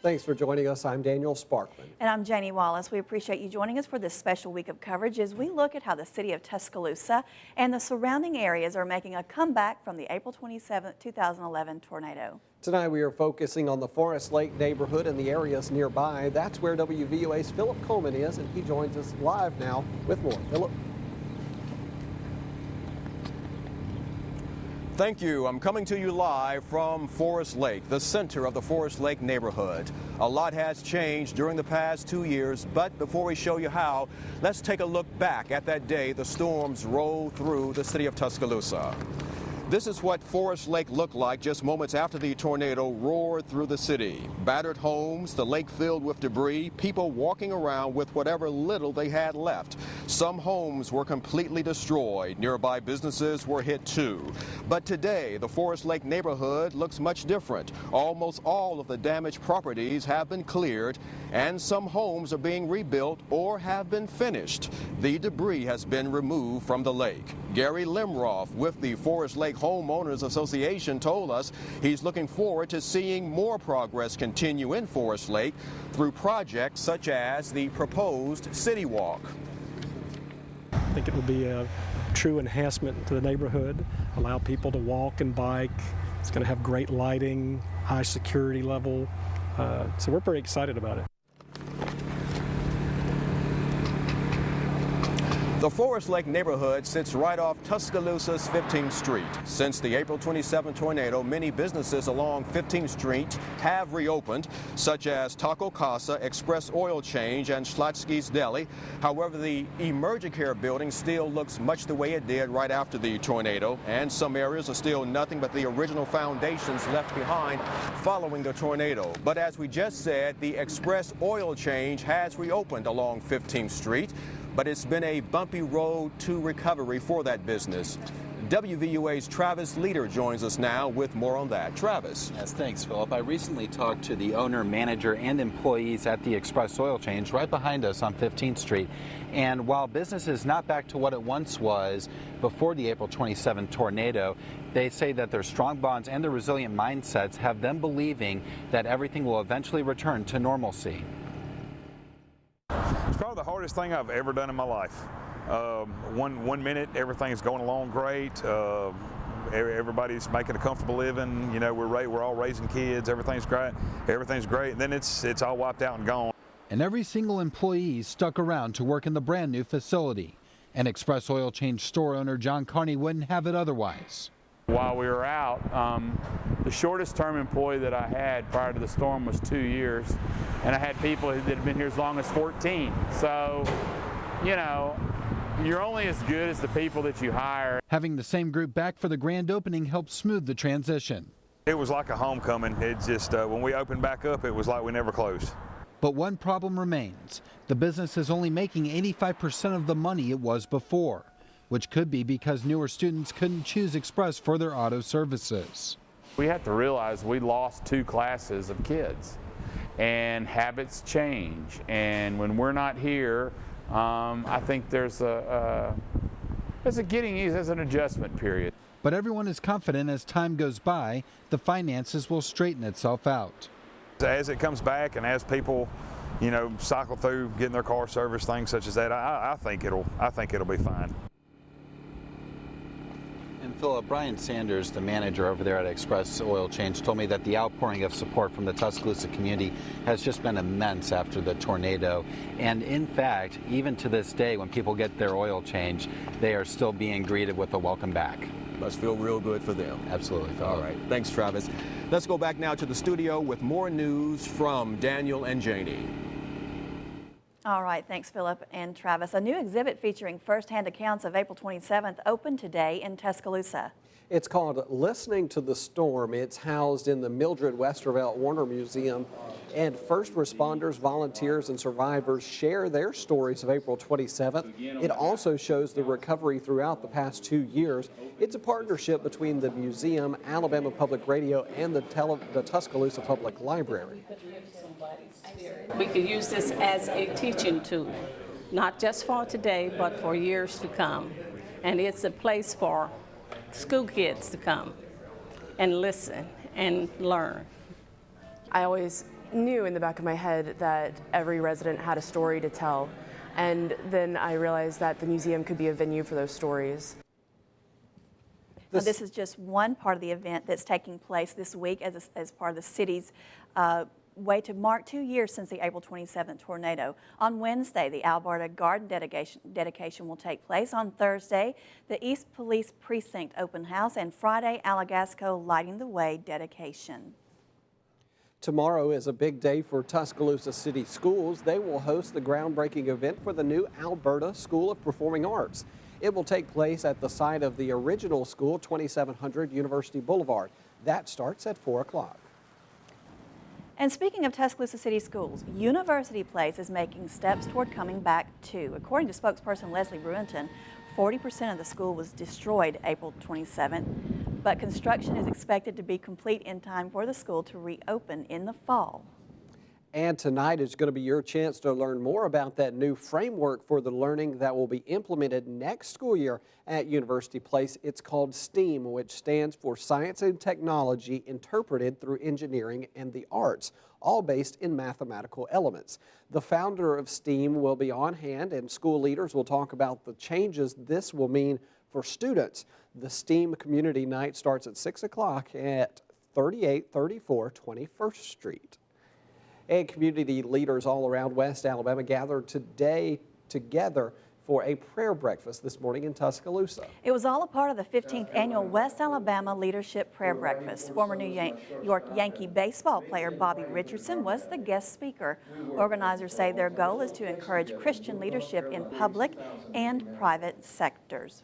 Thanks for joining us. I'm Daniel Sparkman. And I'm Janie Wallace. We appreciate you joining us for this special week of coverage as we look at how the city of Tuscaloosa and the surrounding areas are making a comeback from the April 27, 2011 tornado. Tonight we are focusing on the Forest Lake neighborhood and the areas nearby. That's where WVUA's Philip Coleman is, and he joins us live now with more. Philip. Thank you. I'm coming to you live from Forest Lake, the center of the Forest Lake neighborhood. A lot has changed during the past 2 years, but before we show you how, let's take a look back at that day the storms rolled through the city of Tuscaloosa. This is what Forest Lake looked like just moments after the tornado roared through the city. Battered homes, the lake filled with debris, people walking around with whatever little they had left. Some homes were completely destroyed. Nearby businesses were hit too. But today, the Forest Lake neighborhood looks much different. Almost all of the damaged properties have been cleared, and some homes are being rebuilt or have been finished. The debris has been removed from the lake. Gary Limroff with the Forest Lake Homeowners Association told us he's looking forward to seeing more progress continue in Forest Lake through projects such as the proposed City Walk. I think it will be a true enhancement to the neighborhood, allow people to walk and bike. It's going to have great lighting, high security level, so we're pretty excited about it. The Forest Lake neighborhood sits right off Tuscaloosa's 15th Street. Since the April 27 tornado, many businesses along 15th Street have reopened, such as Taco Casa, Express Oil Change, and Schlotsky's Deli. However, the Emergicare building still looks much the way it did right after the tornado, and some areas are still nothing but the original foundations left behind following the tornado. But as we just said, the Express Oil Change has reopened along 15th Street. But it's been a bumpy road to recovery for that business. WVUA's Travis Leader joins us now with more on that. Travis. Yes, thanks, Philip. I recently talked to the owner, manager, and employees at the Express Oil Change right behind us on 15th Street. And while business is not back to what it once was before the April 27 tornado, they say that their strong bonds and their resilient mindsets have them believing that everything will eventually return to normalcy. It's probably the hardest thing I've ever done in my life. One minute everything's going along great. Everybody's making a comfortable living. You know, we're all raising kids. Everything's great. And then it's all wiped out and gone. And every single employee stuck around to work in the brand new facility. And Express Oil Change store owner John Carney wouldn't have it otherwise. While we were out, the shortest term employee that I had prior to the storm was 2 years, and I had people that had been here as long as 14. So, you know, you're only as good as the people that you hire. Having the same group back for the grand opening helped smooth the transition. It was like a homecoming. It just, when we opened back up, it was like we never closed. But one problem remains. The business is only making 85% of the money it was before, which could be because newer students couldn't choose Express for their auto services. We have to realize we lost 2 classes of kids, and habits change. And when we're not here, I think there's an adjustment period. But everyone is confident as time goes by, the finances will straighten itself out. As it comes back and as people, you know, cycle through getting their car serviced, things such as that, I think it'll be fine. And Philip, Brian Sanders, the manager over there at Express Oil Change, told me that the outpouring of support from the Tuscaloosa community has just been immense after the tornado. And in fact, even to this day, when people get their oil change, they are still being greeted with a welcome back. Must feel real good for them. Absolutely, Philip. All right. Thanks, Travis. Let's go back now to the studio with more news from Daniel and Janie. All right, thanks Philip and Travis. A new exhibit featuring firsthand accounts of April 27th opened today in Tuscaloosa. It's called Listening to the Storm. It's housed in the Mildred Westervelt Warner Museum, and first responders, volunteers, and survivors share their stories of April 27th. It also shows the recovery throughout the past 2 years. It's a partnership between the museum, Alabama Public Radio, and the Tuscaloosa Public Library. We could use this as a teaching tool, not just for today, but for years to come. And it's a place for school kids to come and listen and learn. I always knew in the back of my head that every resident had a story to tell. And then I realized that the museum could be a venue for those stories. This is just one part of the event that's taking place this week as part of the city's way to mark 2 years since the April 27th tornado. On Wednesday, the Alberta Garden dedication will take place. On Thursday, the East Police Precinct open house, and Friday, Alagasco Lighting the Way dedication. Tomorrow is a big day for Tuscaloosa City Schools. They will host the groundbreaking event for the new Alberta School of Performing Arts. It will take place at the site of the original school, 2700 University Boulevard. That starts at 4 o'clock. And speaking of Tuscaloosa City Schools, University Place is making steps toward coming back too. According to spokesperson Leslie Bruinton, 40% of the school was destroyed April 27th, but construction is expected to be complete in time for the school to reopen in the fall. And tonight is going to be your chance to learn more about that new framework for the learning that will be implemented next school year at University Place. It's called STEAM, which stands for Science and Technology Interpreted through Engineering and the Arts, all based in mathematical elements. The founder of STEAM will be on hand, and school leaders will talk about the changes this will mean for students. The STEAM Community Night starts at 6 o'clock at 3834 21st Street. And community leaders all around West Alabama gathered today together for a prayer breakfast this morning in Tuscaloosa. It was all a part of the 15th annual West Alabama Leadership Prayer Breakfast. Former New York Yankee baseball player Bobby Richardson was the guest speaker. Organizers say their goal is to encourage Christian leadership in public and private sectors.